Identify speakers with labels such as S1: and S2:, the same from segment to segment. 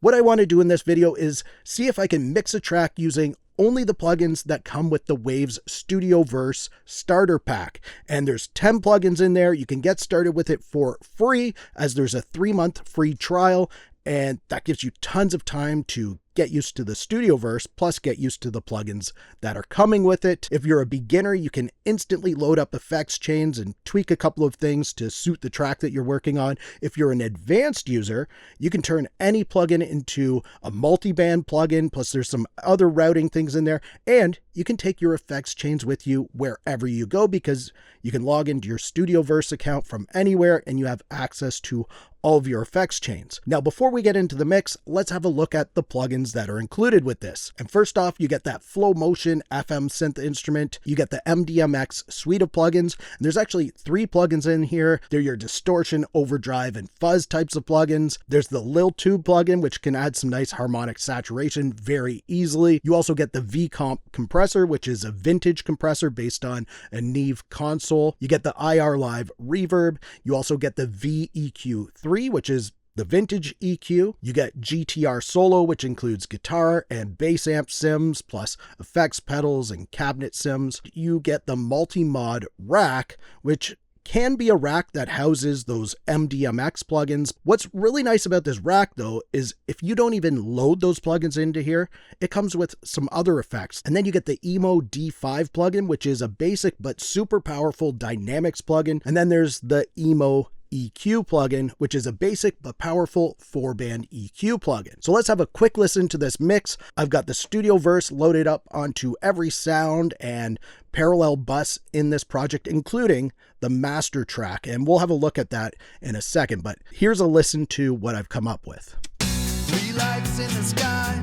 S1: What I want to do in this video is see if I can mix a track using only the plugins that come with the Waves Studioverse starter pack. And there's 10 plugins in there. You can get started with it for free, as there's a 3-month free trial, and that gives you tons of time to get used to the Studioverse, plus get used to the plugins that are coming with it. If you're a beginner, you can instantly load up effects chains and tweak a couple of things to suit the track that you're working on. If you're an advanced user, you can turn any plugin into a multi-band plugin, plus there's some other routing things in there, and you can take your effects chains with you wherever you go, because you can log into your Studioverse account from anywhere and you have access to all of your effects chains. Now, before we get into the mix, let's have a look at the plugins that are included with this. And first off, you get that Flow Motion FM synth instrument. You get the MDMX suite of plugins. And there's actually 3 plugins in here. They're your distortion, overdrive, and fuzz types of plugins. There's the Lil Tube plugin, which can add some nice harmonic saturation very easily. You also get the V-Comp compressor, which is a vintage compressor based on a Neve console. You get the IR Live reverb. You also get the VEQ3, which is the vintage EQ. You get GTR Solo, which includes guitar and bass amp sims, plus effects pedals and cabinet sims. You get the multi-mod rack, which can be a rack that houses those MDMX plugins. What's really nice about this rack, though, is if you don't even load those plugins into here, it comes with some other effects. And then you get the Emo D5 plugin, which is a basic but super powerful dynamics plugin. And then there's the Emo EQ plugin, which is a basic but powerful 4-band EQ plugin. So let's have a quick listen to this mix. I've got the Studioverse loaded up onto every sound and parallel bus in this project, including the master track, and we'll have a look at that in a second. But here's a listen to what I've come up with.
S2: 3 lights in the sky,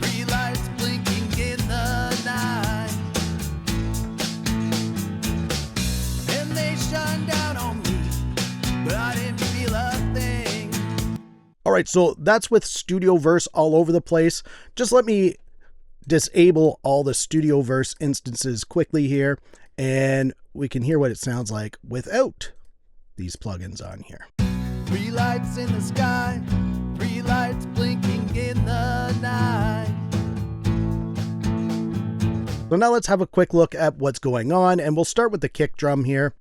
S2: 3 lights blinking in the night, and they shine down on me, but I didn't feel a thing.
S1: All right, so that's with Studioverse all over the place. Just let me disable all the Studioverse instances quickly here, and we can hear what it sounds like without these plugins on here.
S2: 3 lights in the sky, 3 lights blinking in the night.
S1: So now let's have a quick look at what's going on, and we'll start with the kick drum here.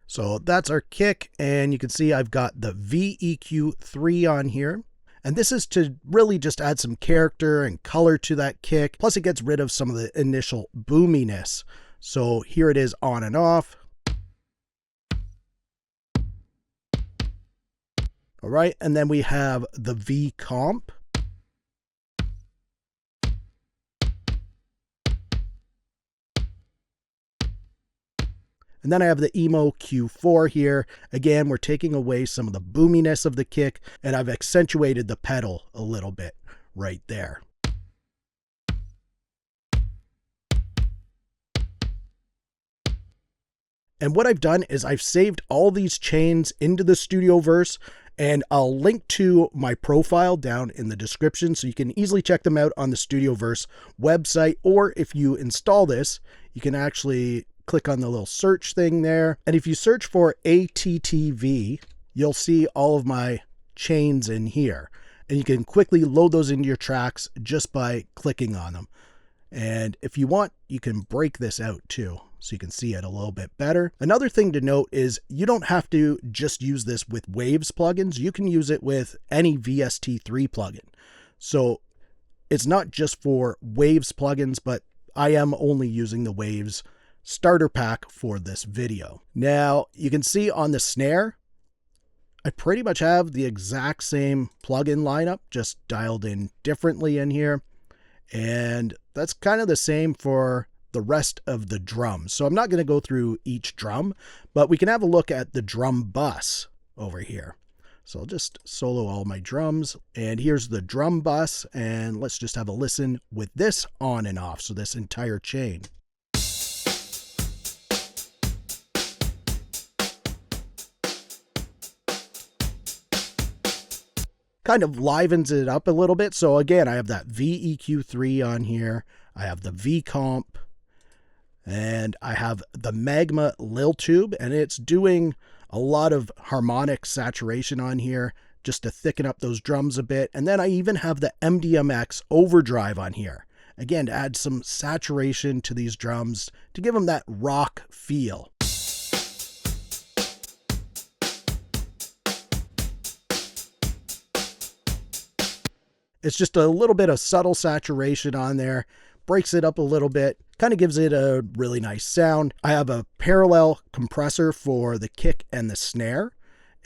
S1: So that's our kick, and you can see I've got the VEQ3 on here. And this is to really just add some character and color to that kick. Plus it gets rid of some of the initial boominess. So here it is on and off. All right, and then we have the V-Comp. And then I have the Emo Q4 here. Again, we're taking away some of the boominess of the kick, and I've accentuated the pedal a little bit right there. And what I've done is I've saved all these chains into the Studioverse, and I'll link to my profile down in the description so you can easily check them out on the Studioverse website. Or if you install this, you can actually click on the little search thing there. And if you search for ATTV, you'll see all of my chains in here. And you can quickly load those into your tracks just by clicking on them. And if you want, you can break this out too, so you can see it a little bit better. Another thing to note is you don't have to just use this with Waves plugins. You can use it with any VST3 plugin. So it's not just for Waves plugins, but I am only using the Waves starter pack for this video. Now you can see on the snare, I pretty much have the exact same plugin lineup, just dialed in differently in here. And that's kind of the same for the rest of the drums. So I'm not going to go through each drum, but we can have a look at the drum bus over here. So I'll just solo all my drums, and here's the drum bus, and let's just have a listen with this on and off. So this entire chain. Kind of livens it up a little bit. So again, I have that VEQ3 on here. I have the V-Comp, and I have the Magma Lil Tube, and it's doing A lot of harmonic saturation on here just to thicken up those drums a bit. And then I even have the MDMX overdrive on here. Again, to add some saturation to these drums to give them that rock feel. It's just a little bit of subtle saturation on there, breaks it up a little bit, kind of gives it a really nice sound. I have a parallel compressor for the kick and the snare,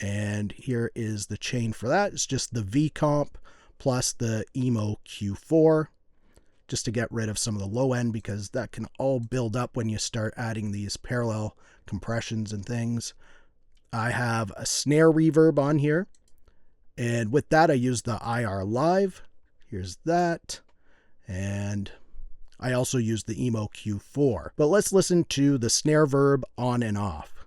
S1: and here is the chain for that. It's just the V comp plus the Emo Q4, just to get rid of some of the low end, because that can all build up when you start adding these parallel compressions and things. I have a snare reverb on here, and with that I use the IR Live. Here's that. And I also use the Emo Q4. But let's listen to the snare verb on and off.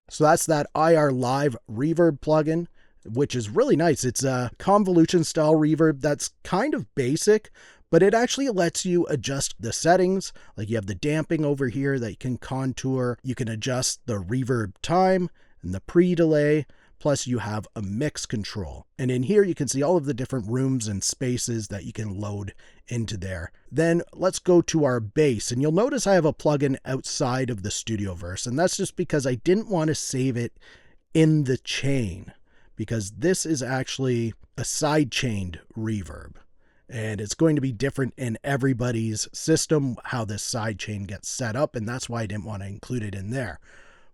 S1: So that's that IR Live reverb plugin, which is really nice. It's a convolution style reverb that's kind of basic, but it actually lets you adjust the settings. Like you have the damping over here that you can contour. You can adjust the reverb time and the pre-delay, plus you have a mix control. And in here you can see all of the different rooms and spaces that you can load into there. Then let's go to our bass, and you'll notice I have a plugin outside of the Studioverse, and that's just because I didn't want to save it in the chain, because this is actually a side-chained reverb. And it's going to be different in everybody's system, how this sidechain gets set up, and that's why I didn't want to include it in there.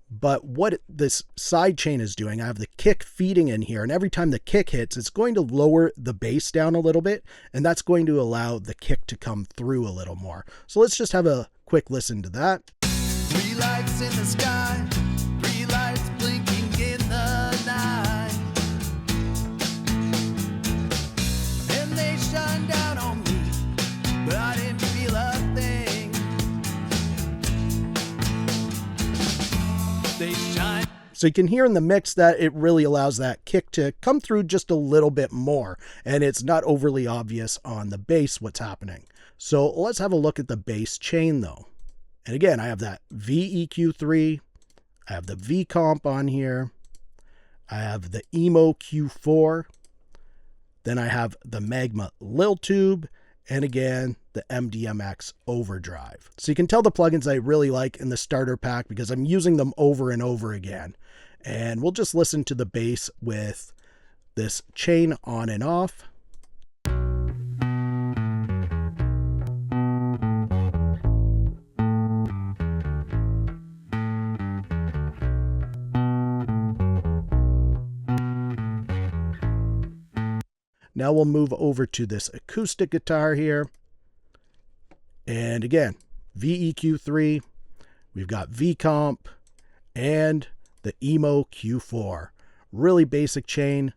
S1: But what this sidechain is doing, I have the kick feeding in here, and every time the kick hits, it's going to lower the bass down a little bit, and that's going to allow the kick to come through a little more. So let's just have a quick listen to that.
S2: 3 lights in the sky, 3 lights blinking in the night. And they shine down on me, but I didn't feel a thing. They shine.
S1: So you can hear in the mix that it really allows that kick to come through just a little bit more, and it's not overly obvious on the bass what's happening. So let's have a look at the bass chain though. And again, I have that VEQ3, I have the V comp on here, I have the Emo Q4, then I have the Magma Lil Tube, and again, the MDMX overdrive. So you can tell the plugins I really like in the starter pack because I'm using them over and over again. And we'll just listen to the bass with this chain on and off. Now we'll move over to this acoustic guitar here. And again, VEQ3, we've got V comp, and the Emo Q4. Really basic chain.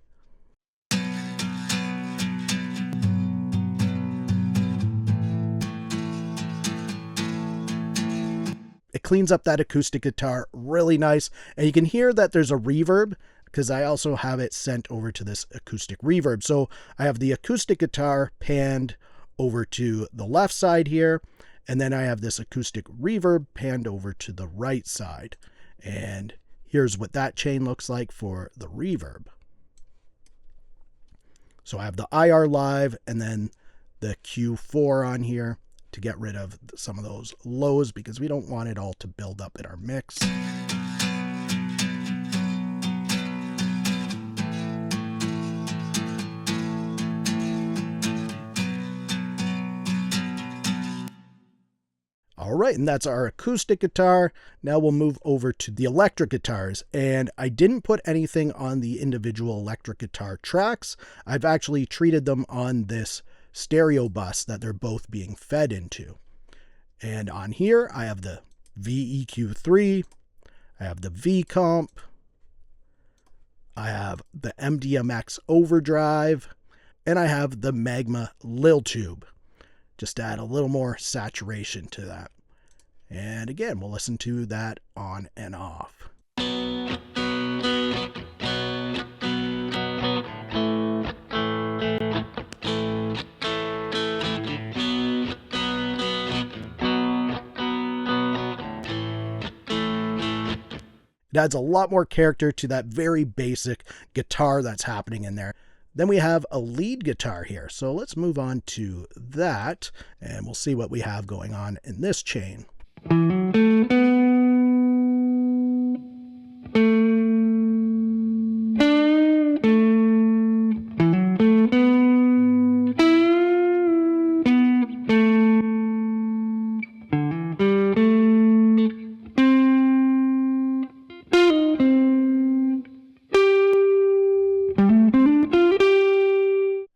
S1: It cleans up that acoustic guitar really nice. And you can hear that there's a reverb because I also have it sent over to this acoustic reverb. So I have the acoustic guitar panned over to the left side here, and then I have this acoustic reverb panned over to the right side. And here's what that chain looks like for the reverb. So I have the IR Live and then the Q4 on here to get rid of some of those lows because we don't want it all to build up in our mix. All right, and that's our acoustic guitar. Now we'll move over to the electric guitars, and I didn't put anything on the individual electric guitar tracks. I've actually treated them on this stereo bus that they're both being fed into. And on here, I have the VEQ3, I have the V comp, I have the MDMX overdrive, and I have the Magma Lil Tube, just to add a little more saturation to that. And again, we'll listen to that on and off. It adds a lot more character to that very basic guitar that's happening in there. Then we have a lead guitar here. So let's move on to that and we'll see what we have going on in this chain.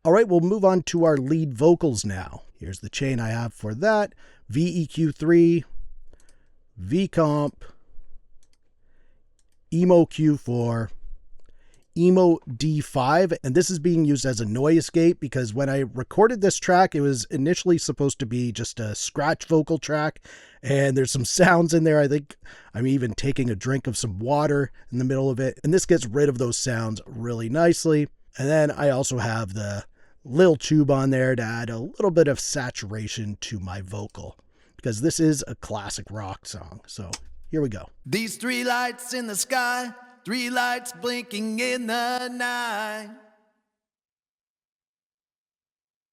S1: All right, we'll move on to our lead vocals now. Here's the chain I have for that. VEQ3, VComp, Emo Q4, Emo D5, and this is being used as a noise gate because when I recorded this track, it was initially supposed to be just a scratch vocal track, and there's some sounds in there. I think I'm even taking a drink of some water in the middle of it, and this gets rid of those sounds really nicely. And then I also have the little tube on there to add a little bit of saturation to my vocal because this is a classic rock song. So here we go.
S2: These three lights in the sky, three lights blinking in the night.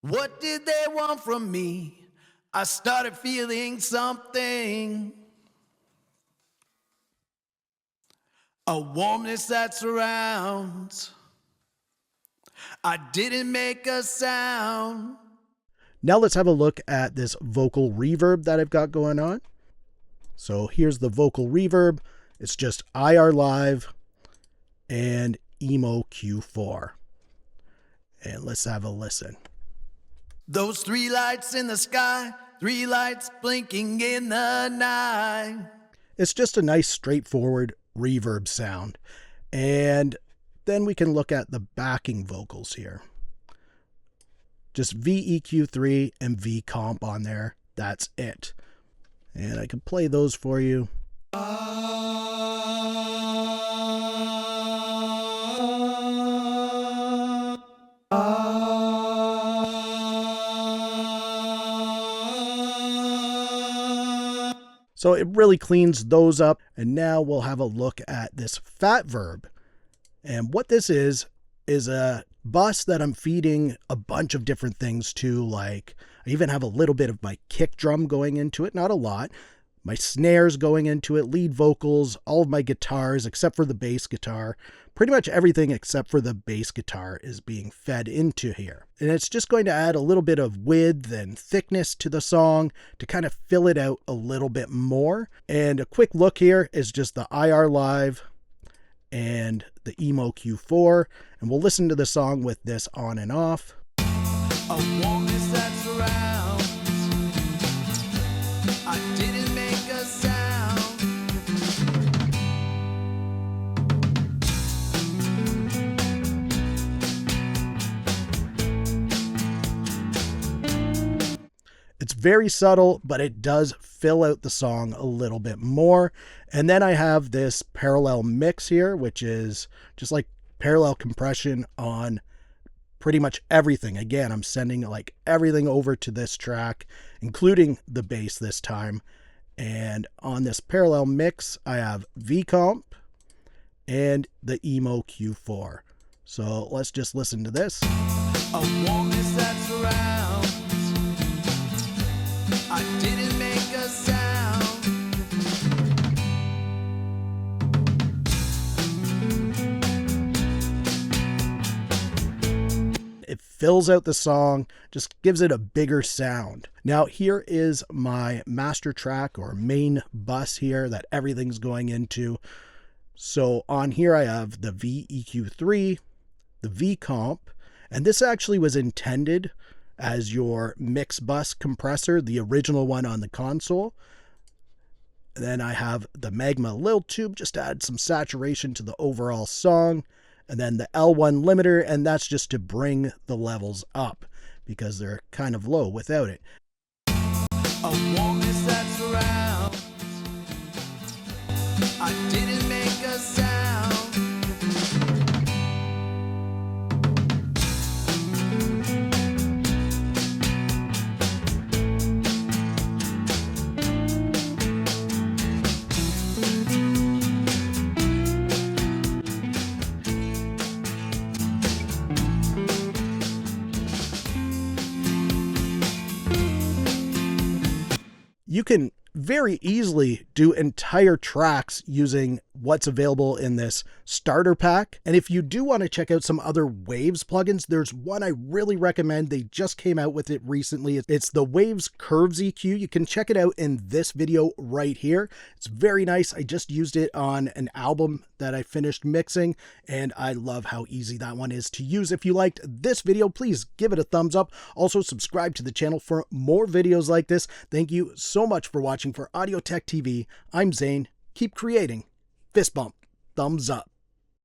S2: What did they want from me? I started feeling something. A warmness that surrounds. I didn't make a sound.
S1: Now let's have a look at this vocal reverb that I've got going on. So here's the vocal reverb. It's just IR Live and Emo Q4. And let's have a listen.
S2: Those three lights in the sky, three lights blinking in the night.
S1: It's just a nice straightforward reverb sound. And then we can look at the backing vocals here. Just VEQ3 and VComp on there. That's it. And I can play those for you. So it really cleans those up. And now we'll have a look at this Fatverb. And what this is a bus that I'm feeding a bunch of different things to. Like I even have a little bit of my kick drum going into it, not a lot. My snares going into it, lead vocals, all of my guitars except for the bass guitar. Pretty much everything except for the bass guitar is being fed into here. And it's just going to add a little bit of width and thickness to the song to kind of fill it out a little bit more. And a quick look here is just the IR Live and the Emo Q4, and we'll listen to the song with this on and off.
S2: A warmness that surrounds. I didn't make a sound.
S1: It's very subtle, but it does fill out the song a little bit more. And then I have this parallel mix here, which is just like parallel compression on pretty much everything. Again, I'm sending like everything over to this track, including the bass this time. And on this parallel mix, I have VComp and the Emo Q4. So let's just listen to this.
S2: A warmness that surrounds. I didn't make a sound.
S1: It fills out the song, just gives it a bigger sound. Now here is my master track or main bus here that everything's going into. So on here I have the VEQ3, the VComp, and this actually was intended as your mix bus compressor, the original one on the console. And then I have the Magma Lil Tube, just to add some saturation to the overall song. And then the L1 limiter, and that's just to bring the levels up because they're kind of low without it.
S2: A warmness that surrounds. I didn't make a sound.
S1: You can very easily do entire tracks using what's available in this starter pack. And if you do want to check out some other Waves plugins, there's one I really recommend. They just came out with it recently. It's the Waves Curves EQ. You can check it out in this video right here. It's very nice. I just used it on an album that I finished mixing, and I love how easy that one is to use. If you liked this video, please give it a thumbs up. Also, subscribe to the channel for more videos like this. Thank you so much for watching. For Audio Tech TV, I'm Zane. Keep creating. Fist bump. Thumbs up.